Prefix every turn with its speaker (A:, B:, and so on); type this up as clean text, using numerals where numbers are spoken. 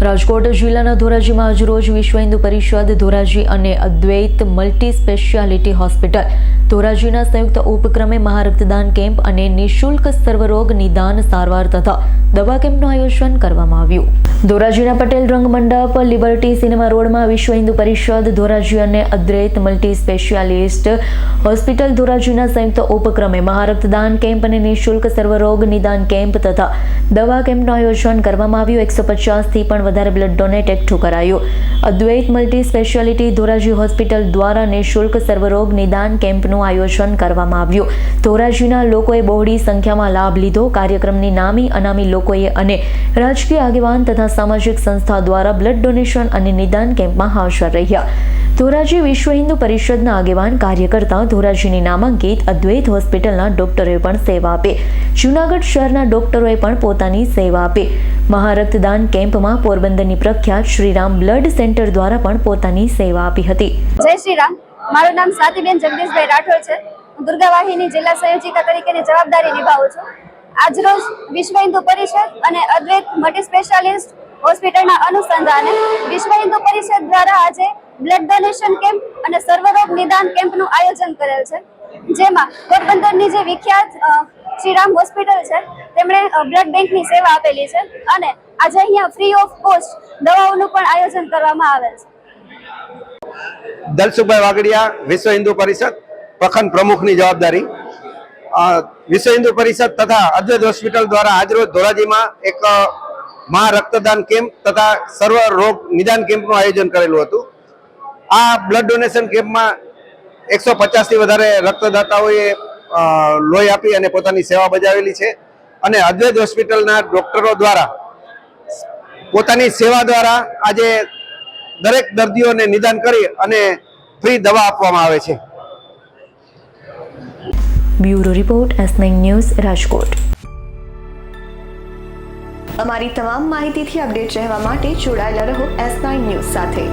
A: રાજકોટ જિલ્લાના ધોરાજીમાં આજરોજ વિશ્વ હિન્દુ પરિષદ ધોરાજી અને અદ્વૈત મલ્ટી સ્પેશિયાલિટી હોસ્પિટલ ધોરાજીના સંયુક્ત ઉપક્રમે મહારક્તદાન કેમ્પ અને નિઃશુલ્ક સર્વરોગ નિદાન સારવાર તથા દવા કેમ્પનું આયોજન કરવામાં આવ્યું. ધોરાજીના પટેલ રંગમંડપ લિબર્ટી સિનેમા રોડમાં વિશ્વ હિન્દુ પરિષદ ધોરાજી અને અદ્વૈત મલ્ટી સ્પેશિયાલિસ્ટ હોસ્પિટલ ધોરાજીના સંયુક્ત ઉપક્રમે મહારક્તદાન કેમ્પ અને નિઃશુલ્ક સર્વરોગ નિદાન કેમ્પ તથા દવા કેમ્પનું આયોજન કરવામાં આવ્યું. 150 થી પણ વધારે બ્લડ ડોનેટ એકઠું કરાયું. અદ્વૈત મલ્ટી સ્પેશિયાલિટી ધોરાજી હોસ્પિટલ દ્વારા નિઃશુલ્ક સર્વરોગ નિદાન કેમ્પનું આયોજન કરવામાં આવ્યું. ધોરાજીના લોકોએ બહોળી સંખ્યામાં લાભ લીધો. કાર્યક્રમની નામી અનામી લોકોએ અને રાજકીય આગેવાન તથા સામાજિક સંસ્થા દ્વારા બ્લડ ડોનેશન અને નિદાન કેમ્પમાં હાજર રહ્યા. ધોરાજી વિશ્વ હિન્દુ પરિષદના આગેવાન કાર્યકર્તા ધોરાજીની નામાંકિત અદ્વૈત હોસ્પિટલના ડોક્ટરોએ પણ સેવા આપી. જૂનાગઢ શહેરના ડોક્ટરોએ પણ પોતાની સેવા આપી. મહારક્તદાન કેમ્પમાં પોરબંદરની પ્રખ્યાત શ્રીરામ બ્લડ સેન્ટર દ્વારા પણ પોતાની સેવા આપી હતી.
B: જય શ્રીરામ. મારું નામ સ્વાતિબેન જગદીશભાઈ રાઠોડ છે. હું દુર્ગાવાહિની જિલ્લા સંયોજિકા તરીકેની જવાબદારી નિભાવું છું. આજરોજ વિશ્વ હિન્દુ પરિષદ અને અદ્વૈત મલ્ટી સ્પેશિયાલિસ્ટ હોસ્પિટલના અનુસંધાને વિશ્વ હિન્દુ પરિષદ દ્વારા આજે બ્લડ ડોનેશન કેમ્પ અને સર્વરોગ નિદાન કેમ્પનું આયોજન કરેલ છે. જેમાં પોરબંદરની જે વિખ્યાત શ્રીરામ હોસ્પિટલ છે તેમણે બ્લડ બેંકની સેવા આપેલી છે અને આજે અહીંયા ફ્રી ઓફ કોસ્ટ દવાઓનું પણ આયોજન કરવામાં આવેલ છે.
C: દલસુખભાઈ વાગડિયા, વિશ્વ હિન્દુ પરિષદ પ્રખંડ પ્રમુખની જવાબદારી. વિશ્વ હિન્દુ પરિષદ તથા અદ્વૈત હોસ્પિટલ દ્વારા આજરોજ ધોરાજીમાં એક મહા રક્તદાન કેમ્પ તથા સર્વ રોગ નિદાન કેમ્પનું આયોજન કરેલું હતું. આ બ્લડ ડોનેશન કેમ્પમાં 150 થી વધારે રક્તદાતાઓએ લોહી આપી અને પોતાની સેવા બજાવેલી છે અને અદ્વૈત હોસ્પિટલના ડોક્ટરો દ્વારા પોતાની સેવા દ્વારા આજે દરેક દર્દીઓને નિદાન કરી અને ફ્રી દવા આપવામાં આવે છે.
A: Bureau report S9 news Rajkot.
D: અમારી તમામ માહિતીથી અપડેટ રહેવા માટે જોડાયેલા રહો S9 ન્યૂઝ સાથે.